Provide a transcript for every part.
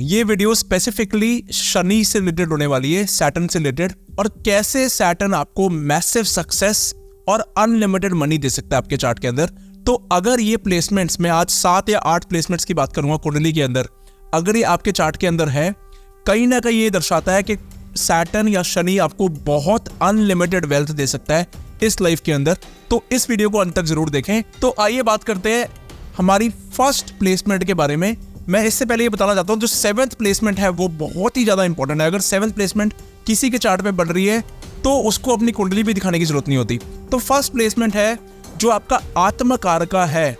ये video specifically Shani से related होने वाली है, सैटर्न से रिलेटेड, और कैसे सैटर्न आपको मैसिव सक्सेस और अनलिमिटेड मनी दे सकता है आपके चार्ट के अंदर। तो अगर ये प्लेसमेंट्स, मैं आज 7 या 8 प्लेसमेंट्स की बात करूंगा कुंडली के अंदर, अगर ये आपके चार्ट के अंदर है, कहीं ना कहीं ये दर्शाता है कि सैटर्न या शनि आपको बहुत अनलिमिटेड वेल्थ दे सकता है इस लाइफ के अंदर। तो इस वीडियो को अंत तक जरूर देखें। तो आइए बात करते हैं हमारी फर्स्ट प्लेसमेंट के बारे में। मैं इससे पहले ये बताना चाहता हूँ, जो 7th प्लेसमेंट है वो बहुत ही ज्यादा इंपॉर्टेंट है। अगर 7th प्लेसमेंट किसी के चार्ट में बढ़ रही है तो उसको अपनी कुंडली भी दिखाने की जरूरत नहीं होती। तो फर्स्ट प्लेसमेंट है जो आपका आत्मकारका है।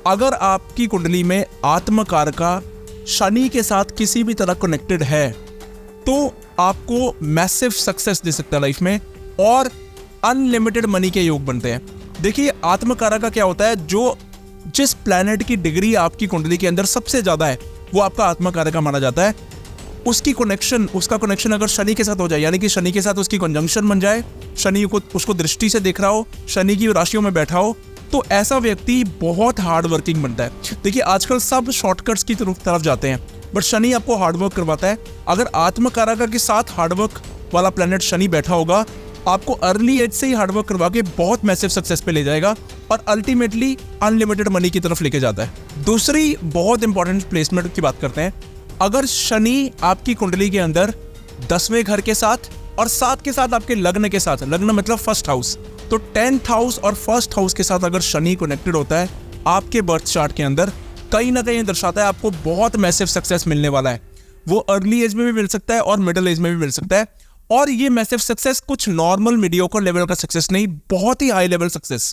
अगर आपकी कुंडली में आत्मकारका शनि के साथ किसी भी तरह कनेक्टेड है तो आपको मैसिव सक्सेस दे सकता है लाइफ में और अनलिमिटेड मनी के योग बनते हैं। देखिए, आत्मकारका क्या होता है, जो जिस प्लैनेट की डिग्री आपकी कुंडली के अंदर सबसे ज्यादा है वो आपका आत्मकारका माना जाता है। उसका कनेक्शन अगर शनि के साथ हो जाए, यानी कि शनि के साथ उसकी कंजंक्शन बन जाए, शनि को उसको दृष्टि से देख रहा हो, शनि की राशियों में बैठा हो, तो ऐसा व्यक्ति बहुत हार्ड वर्किंग बनता है। देखिए, आजकल सब शॉर्टकट्स की तरफ जाते हैं, बट शनि आपको हार्डवर्क करवाता है। अगर आत्मकारका के साथ हार्डवर्क वाला प्लैनेट शनि बैठा होगा, आपको अर्ली एज से ही हार्डवर्क करवा के बहुत मैसिव सक्सेस पे ले जाएगा और अल्टीमेटली अनलिमिटेड मनी की तरफ लेके जाता है। दूसरी बहुत इंपॉर्टेंट प्लेसमेंट की बात करते हैं। अगर शनि आपकी कुंडली के अंदर 10वें घर के साथ और साथ के साथ आपके लग्न के साथ, लग्न मतलब फर्स्ट हाउस, तो 10th हाउस और फर्स्ट हाउस के साथ अगर शनि कनेक्टेड होता है आपके बर्थ चार्ट के अंदर, कहीं ना कहीं दर्शाता है आपको बहुत मैसिव सक्सेस मिलने वाला है। वो अर्ली एज में भी मिल सकता है और मिडिल एज में भी मिल सकता है। और ये मैसिव सक्सेस कुछ नॉर्मल मीडियोकर लेवल का सक्सेस नहीं, बहुत ही हाई लेवल सक्सेस।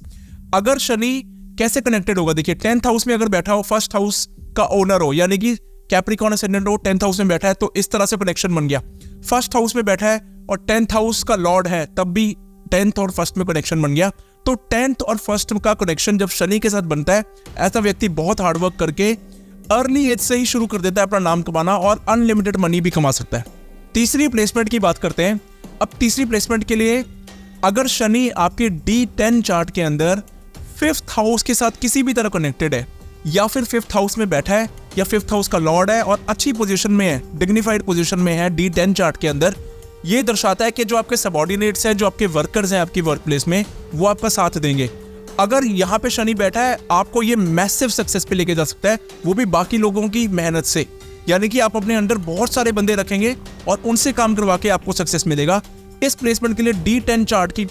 अगर शनि कैसे कनेक्टेड होगा, देखिए 10th हाउस में अगर बैठा हो, फर्स्ट हाउस का ओनर हो, यानी कि कैप्रिकॉर्न असेंडेंट हो, 10th हाउस में बैठा है, तो इस तरह से कनेक्शन बन गया। फर्स्ट हाउस में बैठा है और 10th हाउस का लॉर्ड है, तब भी 10th और फर्स्ट में कनेक्शन बन गया। तो 10th और फर्स्ट का कनेक्शन जब शनि के साथ बनता है, ऐसा व्यक्ति बहुत हार्डवर्क करके अर्ली एज से ही शुरू कर देता है अपना नाम कमाना और अनलिमिटेड मनी भी कमा सकता है। तीसरी प्लेसमेंट की बात करते हैं। अब तीसरी प्लेसमेंट के लिए अगर शनि आपके D10 चार्ट के अंदर 5th हाउस के साथ किसी भी तरह कनेक्टेड है, या फिर 5th हाउस में बैठा है, या 5th हाउस का लॉर्ड है और अच्छी पोजीशन में है, डिग्निफाइड पोजीशन में है D10 चार्ट के अंदर, ये दर्शाता है कि जो आपके सबऑर्डिनेट्स हैं, जो आपके वर्कर्स हैं आपकी वर्क प्लेस में, वो आपका साथ देंगे। अगर यहाँ पे शनि बैठा है, आपको ये मैसिव सक्सेस पे लेके जा सकता है, वो भी बाकी लोगों की मेहनत से। यानी कि आप अपने अंडर बहुत सारे बंदे रखेंगे और उनसे काम करवा के आपको सक्सेस मिलेगा। इस प्लेसमेंट के लिए D10 चार्ट की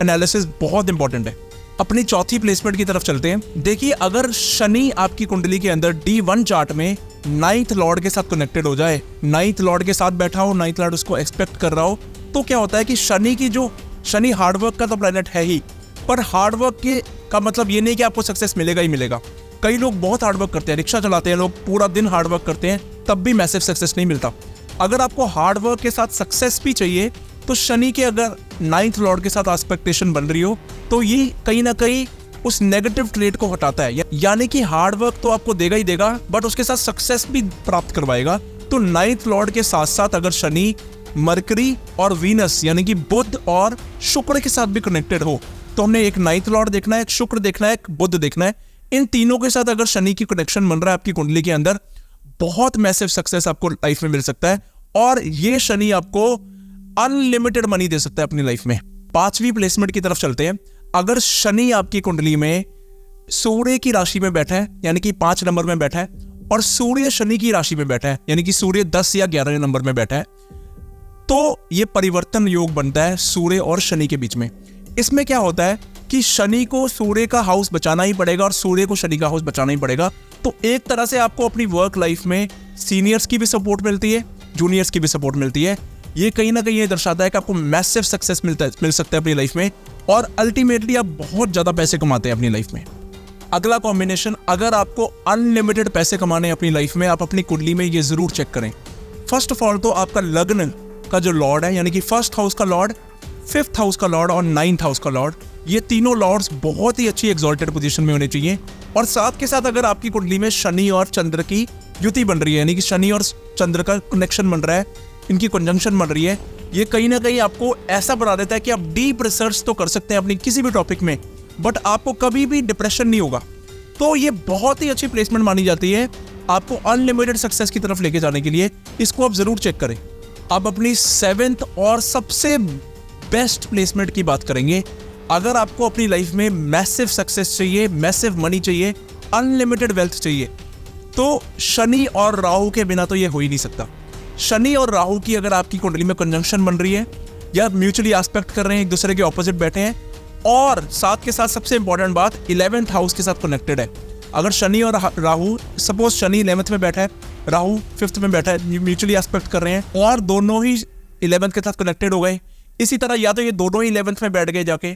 एनालिसिस बहुत इंपॉर्टेंट है। अपनी चौथी प्लेसमेंट की तरफ चलते हैं। देखिए, अगर शनि आपकी कुंडली के अंदर D1 चार्ट में 9th लॉर्ड के साथ कनेक्टेड हो जाए, 9th लॉर्ड के साथ बैठा हो, 9th लॉर्ड उसको एक्सपेक्ट कर रहा हो, तो क्या होता है कि शनि हार्डवर्क का तो प्लैनेट है ही, पर हार्डवर्क के का मतलब ये नहीं कि आपको सक्सेस मिलेगा ही मिलेगा। कई लोग बहुत हार्डवर्क करते हैं, रिक्शा चलाते हैं लोग, पूरा दिन हार्डवर्क करते हैं, तब भी मैसिव सक्सेस नहीं मिलता। अगर आपको हार्डवर्क के साथ सक्सेस भी चाहिए तो शनि के अगर 9th लॉर्ड के साथ एक्सपेक्टेशन बन रही हो, तो ये कहीं ना कहीं उस नेगेटिव ट्रेट को हटाता है। यानी कि हार्डवर्क तो आपको देगा ही देगा, बट उसके साथ सक्सेस भी प्राप्त करवाएगा। तो 9th लॉर्ड के साथ साथ अगर शनि मरकरी और वीनस, यानी कि बुध और शुक्र के साथ भी कनेक्टेड हो, तो हमने एक 9th लॉर्ड देखना है, एक शुक्र देखना है, एक बुध देखना है। इन तीनों के साथ अगर शनि की कनेक्शन बन रहा है आपकी कुंडली के अंदर, बहुत मैसिव सक्सेस आपको लाइफ में मिल सकता है और ये शनि आपको अनलिमिटेड मनी दे सकता है अपनी लाइफ में। पांचवी प्लेसमेंट की तरफ चलते हैं। अगर शनि आपकी कुंडली में सूर्य की राशि में बैठा है, यानी कि 5 नंबर में बैठा है, और सूर्य शनि की राशि में बैठा है, यानी कि सूर्य 10 या 11 नंबर में बैठा है, तो ये परिवर्तन योग बनता है सूर्य और शनि के बीच में। इसमें क्या होता है कि शनि को सूर्य का हाउस बचाना ही पड़ेगा और सूर्य को शनि का हाउस बचाना ही पड़ेगा। तो एक तरह से आपको अपनी वर्क लाइफ में सीनियर्स की भी सपोर्ट मिलती है, जूनियर्स की भी सपोर्ट मिलती है। ये कहीं ना कहीं ये दर्शाता है कि आपको मैसिव सक्सेस मिल सकता है अपनी लाइफ में और अल्टीमेटली आप बहुत ज्यादा पैसे कमाते हैं अपनी लाइफ में। अगला कॉम्बिनेशन, अगर आपको अनलिमिटेड पैसे कमाने हैं अपनी लाइफ में, आप अपनी कुंडली में ये जरूर चेक करें। फर्स्ट ऑफ ऑल तो आपका लग्न का जो लॉर्ड है, यानी कि फर्स्ट हाउस का लॉर्ड, 5th हाउस का लॉर्ड और 9th हाउस का लॉर्ड, ये तीनों लॉर्ड्स बहुत ही अच्छी एक्सॉल्टेड पोजीशन में होने चाहिए। और साथ के साथ अगर आपकी कुंडली में शनि और चंद्र की युति बन रही है, यानी कि शनि और चंद्र का कनेक्शन बन रहा है, इनकी कंजंक्शन बन रही है, ये कहीं ना कहीं आपको ऐसा बना देता है कि आप डीप रिसर्च तो कर सकते हैं अपनी किसी भी टॉपिक में, बट आपको कभी भी डिप्रेशन नहीं होगा। तो ये बहुत ही अच्छी प्लेसमेंट मानी जाती है आपको अनलिमिटेड सक्सेस की तरफ लेके जाने के लिए इसको आप जरूर चेक करें। अब अपनी 7th और सबसे बेस्ट प्लेसमेंट की बात करेंगे। अगर आपको अपनी लाइफ में मैसिव सक्सेस चाहिए, मैसिव मनी चाहिए, अनलिमिटेड वेल्थ चाहिए, तो शनि और राहु के बिना तो ये हो ही नहीं सकता। शनि और राहु की अगर आपकी कुंडली में कंजंक्शन बन रही है या म्यूचुअली एस्पेक्ट कर रहे हैं, एक दूसरे के ऑपोजिट बैठे हैं, और साथ के साथ सबसे इंपॉर्टेंट बात 11th हाउस के साथ कनेक्टेड है। अगर शनि और राहु, सपोज शनि 11th में बैठा है, राहु 5th में बैठा है, म्यूचुअली एस्पेक्ट कर रहे हैं और दोनों ही 11th के साथ कनेक्टेड हो गए। इसी तरह या तो ये दोनों ही 11th में बैठ गए जाके,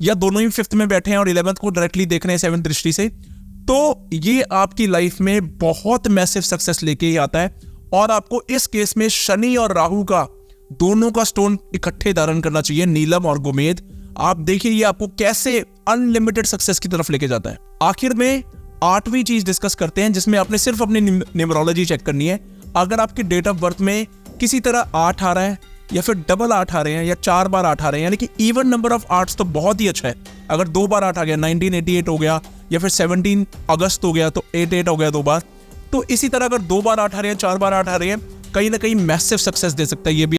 या दोनों ही 5th में बैठे हैं और 11th को डायरेक्टली देख रहे हैं 7th दृष्टि से, तो ये आपकी लाइफ में बहुत मैसिव सक्सेस लेके ही आता है। और आपको इस केस में शनि और राहु का दोनों का स्टोन इकट्ठे धारण करना चाहिए, नीलम और गोमेद। आप देखिए ये आपको कैसे अनलिमिटेड सक्सेस की तरफ लेके जाता है। आखिर में 8वीं चीज डिस्कस करते हैं, जिसमें आपने सिर्फ अपनी न्यूमरोलॉजी चेक करनी है। अगर आपके डेट ऑफ बर्थ में किसी तरह 8 आ रहा है, या फिर डबल 8 आ रहे हैं, या 4 बार 8 आ रहे हैं, यानी कि इवन नंबर ऑफ 8 तो बहुत ही अच्छा है। अगर 2 बार 8 आ गया, 1988 हो गया, या फिर 17 अगस्त हो गया, तो 88 हो गया 2 बार। तो इसी तरह अगर 2 बार 8 आ रहे हैं, 4 बार 8 आ रहे हैं, कहीं ना कहीं मैसिव सक्सेस दे सकता है ये भी।